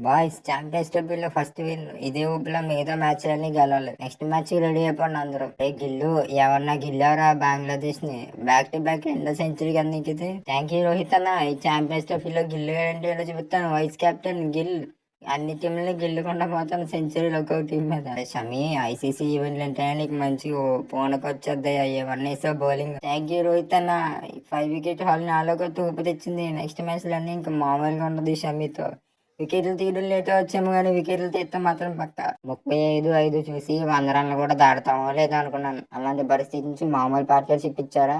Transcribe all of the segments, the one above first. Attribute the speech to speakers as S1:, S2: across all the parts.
S1: Boys champions ట్రోఫీలో first win. ఇదే ఊపిలో మిగతా మ్యాచ్లన్నీ గెలవాలి. నెక్స్ట్ మ్యాచ్ రెడీ అయిపోండి అందరూ. గిల్లు ఎవరన్నా గిల్లారా బంగ్లాదేశ్ ని? బ్యాక్ టు బ్యాక్ రెండో సెంచరీ కదా నీకు ఇది. థ్యాంక్ యూ రోహిత్ అన్న. ఈ ఛాంపియన్స్ ట్రోఫీలో గిల్లు ఏంటి చూపిస్తాను. వైస్ కెప్టెన్ గిల్ అన్ని టీంలని గెలుకుండా పోతాను సెంచరీలో ఒక టీం మీద. షమి ఐసీసీ ఈవెంట్లు అంటే నీకు మంచి ఫోన్కి వచ్చేద్దాయి. ఏమన్నా వేసావు బౌలింగ్. థ్యాంక్ యూ రోహిత్ అన్న. 5 వికెట్ హాల్ నాలుగో తూపు తెచ్చింది. నెక్స్ట్ మ్యాచ్ లన్నీ ఇంకా మామూలుగా ఉండదు షమితో. వికెట్లు తీయడం లేట్ వచ్చాము కానీ వికెట్లు తీస్తే మాత్రం పక్క 35 చూసి 100 రన్లు కూడా దాడతామో లేదో అనుకున్నాను. అలాంటి పరిస్థితి నుంచి మామూలు పార్ట్నర్షిప్ ఇచ్చారా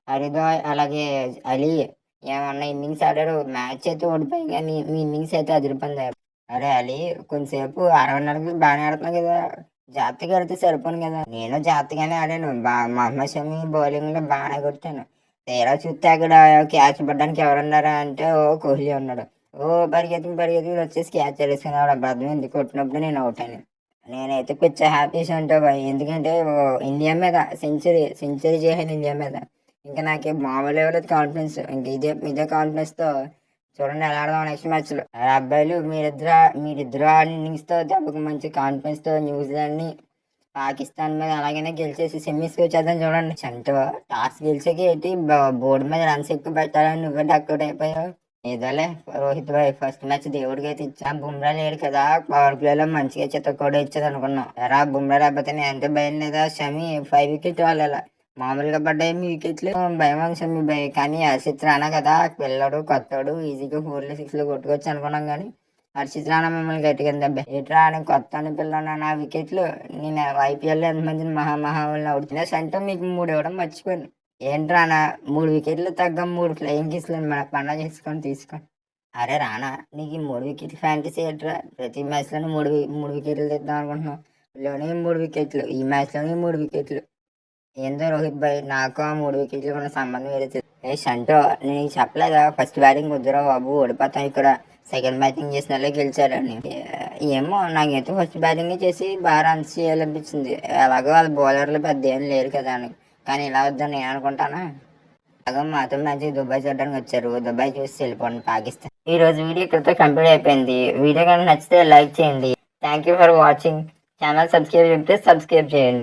S1: హరిద్వాయ్ అలాగే అలీ. ఏమన్నా ఇన్నింగ్స్ ఆడారు. మ్యాచ్ అయితే ఓడిపోయి కానీ మీ ఇన్నింగ్స్ అయితే అదిరిపోయింది. అరే అలీ కొంచెంసేపు 60 రన్లు బాగానే ఆడుతున్నావు కదా. జాగ్రత్తగా ఆడితే సరిపోను కదా. నేను జాగ్రత్తగానే ఆడాను. మహమ్మద్ షమి బౌలింగ్ లో బాగానే కొట్టాను. తీరా చూస్తే అక్కడ క్యాచ్ పడ్డానికి ఎవరున్నారా అంటే కోహ్లీ ఉన్నాడు. పరిగెత్తి వచ్చేసి క్యాచ్ ఆడేసుకున్నాడు. అబ్బాయి ఎందుకు కొట్టినప్పుడు నేను అవుట్ అని. నేనైతే పిచ్చ హ్యాపీస్ ఉంటా బాయ్. ఎందుకంటే ఇండియా మీద సెంచరీ చేశాను ఇండియా మీద. ఇంకా నాకు మామూలు ఇవ్వలేదు కాన్ఫిడెన్స్. ఇంక ఇదే కాన్ఫిడెన్స్ తో చూడండి ఎలా ఆడదాం నెక్స్ట్ మ్యాచ్ లో. అబ్బాయిలు మీరిద్దరు ఆడిన ఇన్నింగ్స్ తో దెబ్బకు మంచి కాన్ఫిడెన్స్ తో న్యూజిలాండ్ ని పాకిస్తాన్ మీద అలాగనే గెలిచేసి సెమీస్ కి వచ్చేద్దాం చూడండి. చంటూ టాస్ గెలిచేకి ఏంటి బోర్డు మీద రన్స్ ఎక్కువ పెట్టాలని నువ్వే డక్అట్ అయిపోయావు. ఏదోలే రోహిత్ భాయ్ ఫస్ట్ మ్యాచ్ దేవుడికి అయితే ఇచ్చా. బుమ్రా లేడు కదా పవర్ ప్లే లో మంచిగా చెత్త కూడా ఇచ్చేది అనుకున్నాం. ఎరా బుమ్రా లేకపోతే నేను ఎంత భయం లేదా. షమి 5 వికెట్ వాళ్ళ మామూలుగా పడ్డాయి మీ వికెట్లు. భయం షమి భయ్. కానీ హర్షిత్ రాణా కదా పిల్లడు కొత్తడు ఈజీగా 4లు 6లు కొట్టుకోవచ్చు అనుకున్నాం. కానీ హర్షిత్ రాణా మిమ్మల్ని గట్టిగా దెబ్బ ఏట్రా అని కొత్త అని పిల్లలు నా వికెట్లు. నేను ఐపీఎల్ ఎంతమందిని మహామహావులను అవుతున్నా సంటో మీకు 3 ఇవ్వడం మర్చిపోయాను. ఏంట్రానా 3 వికెట్లు తగ్గ 3 ఫ్లయింగ్ కిస్లు మన పండగ చేసుకొని తీసుకోండి. అరే రానా నీకు 3 వికెట్లు ఫ్యాంటసీ ఏంట్రా? ప్రతి మ్యాచ్ లోనే మూడు వికెట్లు తెద్దాం అనుకుంటున్నావు. లోనే 3 వికెట్లు ఈ మ్యాచ్ లోనే 3 వికెట్లు. ఏందో రోహిత్ భాయ్ నాకు ఆ 3 వికెట్లు ఉన్న సంబంధం ఏదైతే. షంటో నేను చెప్పలేదా ఫస్ట్ బ్యాటింగ్ వద్దురా బాబు ఓడిపోతాం ఇక్కడ. సెకండ్ బ్యాటింగ్ చేసిన వాళ్ళే గెలిచారని. ఏమో నాకైతే ఫస్ట్ బ్యాటింగ్ చేసి బాగా రన్స్ చేయాలనిపించింది. అలాగే వాళ్ళ బౌలర్లు పెద్ద ఏం లేరు కదా అని. కానీ ఇలా వద్దని నేను అనుకుంటానా. సగం మాత్రం మంచి దుబాయ్ చూడడానికి వచ్చారు. దుబాయ్ చూసి వెళ్ళిపోండి పాకిస్తాన్. ఈ రోజు వీడియో ఇక్కడితో కంప్లీట్ అయిపోయింది. వీడియో కనుక నచ్చితే లైక్ చేయండి. Thank you for watching. Channel subscribe చేస్తే సబ్స్క్రైబ్ చేయండి.